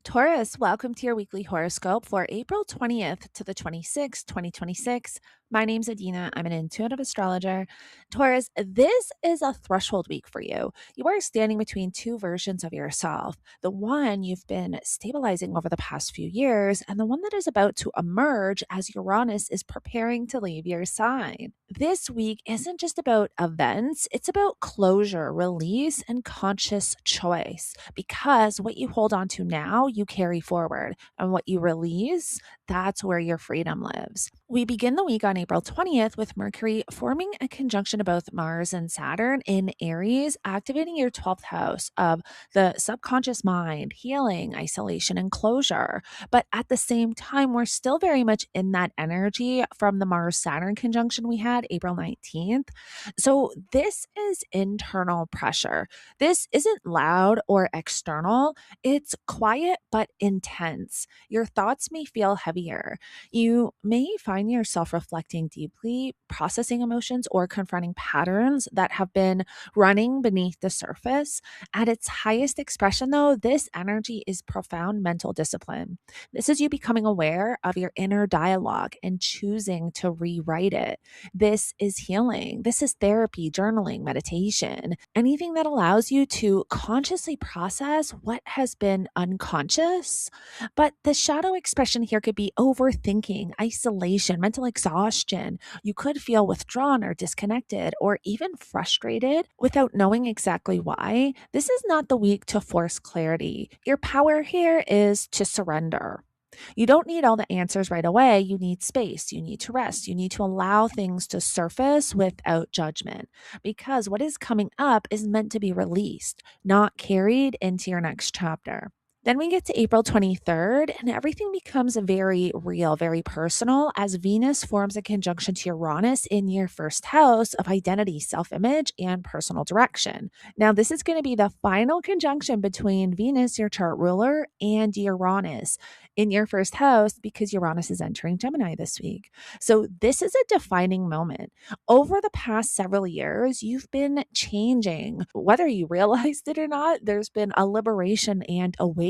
Taurus, welcome to your weekly horoscope for April 20th to the 26th, 2026. My name's Adeana. I'm an intuitive astrologer. Taurus, this is a threshold week for you. You are standing between two versions of yourself. The one you've been stabilizing over the past few years, and the one that is about to emerge as Uranus is preparing to leave your sign. This week isn't just about events, it's about closure, release, and conscious choice. Because what you hold on to now, you carry forward, and what you release, that's where your freedom lives. We begin the week on April 20th with Mercury forming a conjunction to both Mars and Saturn in Aries, activating your 12th house of the subconscious mind, healing, isolation, and closure. But at the same time, we're still very much in that energy from the Mars Saturn conjunction we had April 19th. So this is internal pressure. This isn't loud or external, it's quiet but intense. Your thoughts may feel heavier. You may find yourself reflecting deeply, processing emotions, or confronting patterns that have been running beneath the surface. At its highest expression, though, this energy is profound mental discipline. This is you becoming aware of your inner dialogue and choosing to rewrite it. This is healing. This is therapy, journaling, meditation, anything that allows you to consciously process what has been unconscious. But the shadow expression here could be overthinking, isolation, mental exhaustion. You could feel withdrawn or disconnected or even frustrated without knowing exactly why. This is not the week to force clarity. Your power here is to surrender. You don't need all the answers right away. You need space. You need to rest. You need to allow things to surface without judgment because what is coming up is meant to be released, not carried into your next chapter. Then we get to April 23rd, and everything becomes very real, very personal as Venus forms a conjunction to Uranus in your first house of identity, self image, and personal direction. Now, this is going to be the final conjunction between Venus, your chart ruler, and Uranus in your first house because Uranus is entering Gemini this week. So, this is a defining moment. Over the past several years, you've been changing. Whether you realized it or not, there's been a liberation and awakening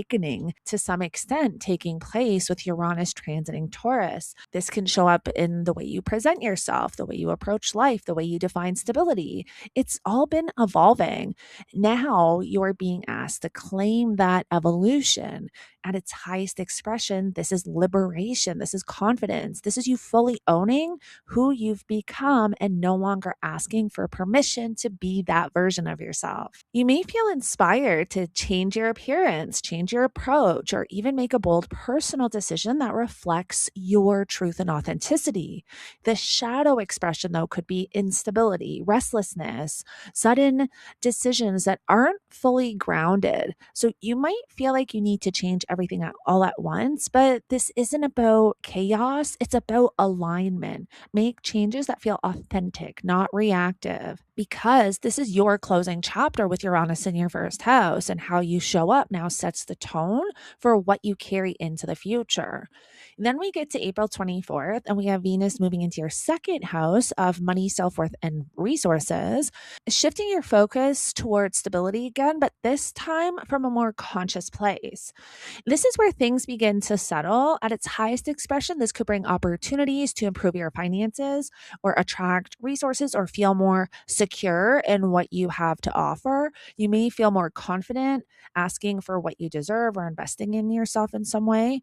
to some extent taking place with Uranus transiting Taurus. This can show up in the way you present yourself, the way you approach life, the way you define stability. It's all been evolving. Now you're being asked to claim that evolution at its highest expression. This is liberation. This is confidence. This is you fully owning who you've become and no longer asking for permission to be that version of yourself. You may feel inspired to change your appearance, change your approach, or even make a bold personal decision that reflects your truth and authenticity. The shadow expression, though, could be instability, restlessness, sudden decisions that aren't fully grounded. So you might feel like you need to change everything all at once, but this isn't about chaos. It's about alignment. Make changes that feel authentic, not reactive, because this is your closing chapter with Uranus in your first house, and how you show up now sets the tone for what you carry into the future. Then we get to April 24th, and we have Venus moving into your second house of money, self-worth, and resources, shifting your focus towards stability again, but this time from a more conscious place. This is where things begin to settle. At its highest expression, this could bring opportunities to improve your finances or attract resources or feel more secure in what you have to offer. You may feel more confident asking for what you deserve or investing in yourself in some way.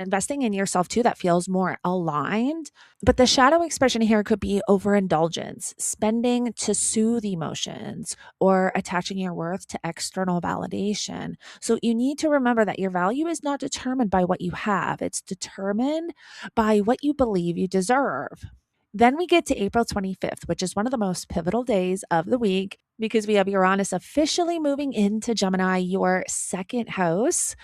Investing in yourself too that feels more aligned. But the shadow expression here could be overindulgence, spending to soothe emotions, or attaching your worth to external validation. So you need to remember that your value is not determined by what you have, it's determined by what you believe you deserve. Then we get to April 25th, which is one of the most pivotal days of the week because we have Uranus officially moving into Gemini, your second house.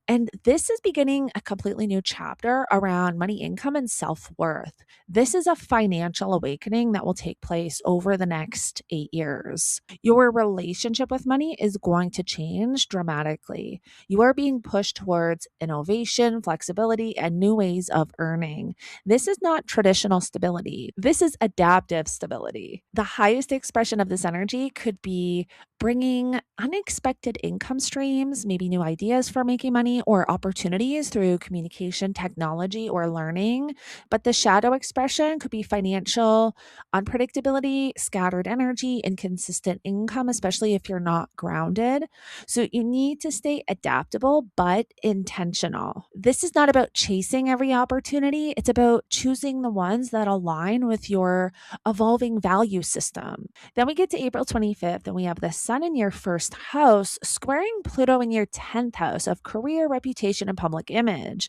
And this is beginning a completely new chapter around money, income, and self worth. This is a financial awakening that will take place over the next 8 years. Your relationship with money is going to change dramatically. You are being pushed towards innovation, flexibility, and new ways of earning. This is not traditional stability. This is adaptive stability. The highest expression of this energy could could be bringing unexpected income streams, maybe new ideas for making money or opportunities through communication, technology, or learning. But the shadow expression could be financial unpredictability, scattered energy, inconsistent income, especially if you're not grounded. So you need to stay adaptable but intentional. This is not about chasing every opportunity, it's about choosing the ones that align with your evolving value system. Then we get to April 25th, and we have the sun in your first house squaring Pluto in your 10th house of career, reputation, and public image.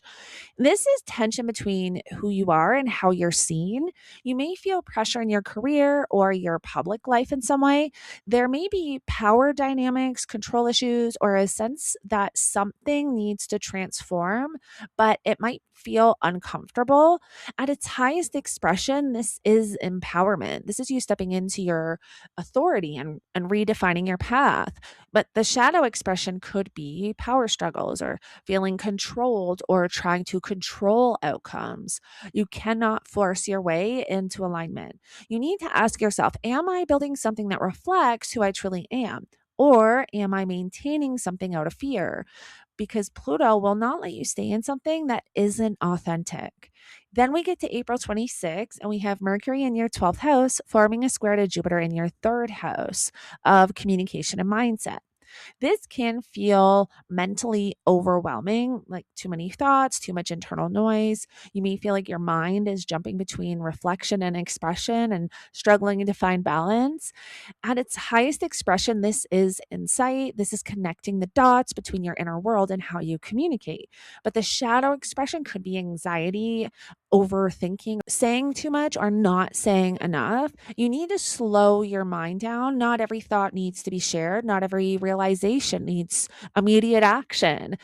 This is tension between who you are and how you're seen. You may feel pressure in your career or your public life in some way. There may be power dynamics, control issues, or a sense that something needs to transform, but it might feel uncomfortable. At its highest expression, this is empowerment. This is you stepping into your authority and redefining your path. But the shadow expression could be power struggles or feeling controlled or trying to control outcomes. You cannot force your way into alignment. You need to ask yourself, am I building something that reflects who I truly am? Or am I maintaining something out of fear? Because Pluto will not let you stay in something that isn't authentic. Then we get to April 26th, and we have Mercury in your 12th house forming a square to Jupiter in your third house of communication and mindset. This can feel mentally overwhelming, like too many thoughts, too much internal noise. You may feel like your mind is jumping between reflection and expression and struggling to find balance. At its highest expression, this is insight. This is connecting the dots between your inner world and how you communicate. But the shadow expression could be anxiety, overthinking, saying too much, or not saying enough. You need to slow your mind down. Not every thought needs to be shared, not every realization needs immediate action.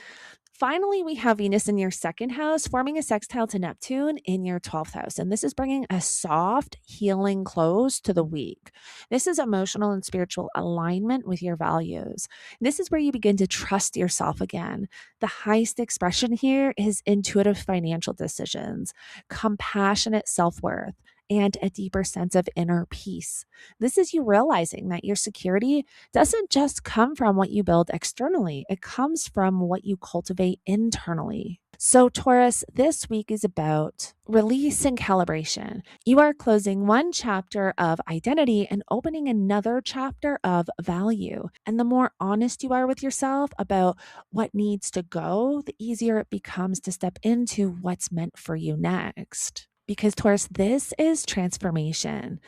Finally, we have Venus in your second house, forming a sextile to Neptune in your 12th house. And this is bringing a soft, healing close to the week. This is emotional and spiritual alignment with your values. This is where you begin to trust yourself again. The highest expression here is intuitive financial decisions, compassionate self worth, and a deeper sense of inner peace. This is you realizing that your security doesn't just come from what you build externally, it comes from what you cultivate internally. So, Taurus, this week is about release and calibration. You are closing one chapter of identity and opening another chapter of value. And the more honest you are with yourself about what needs to go, the easier it becomes to step into what's meant for you next. Because, Taurus, this is transformation.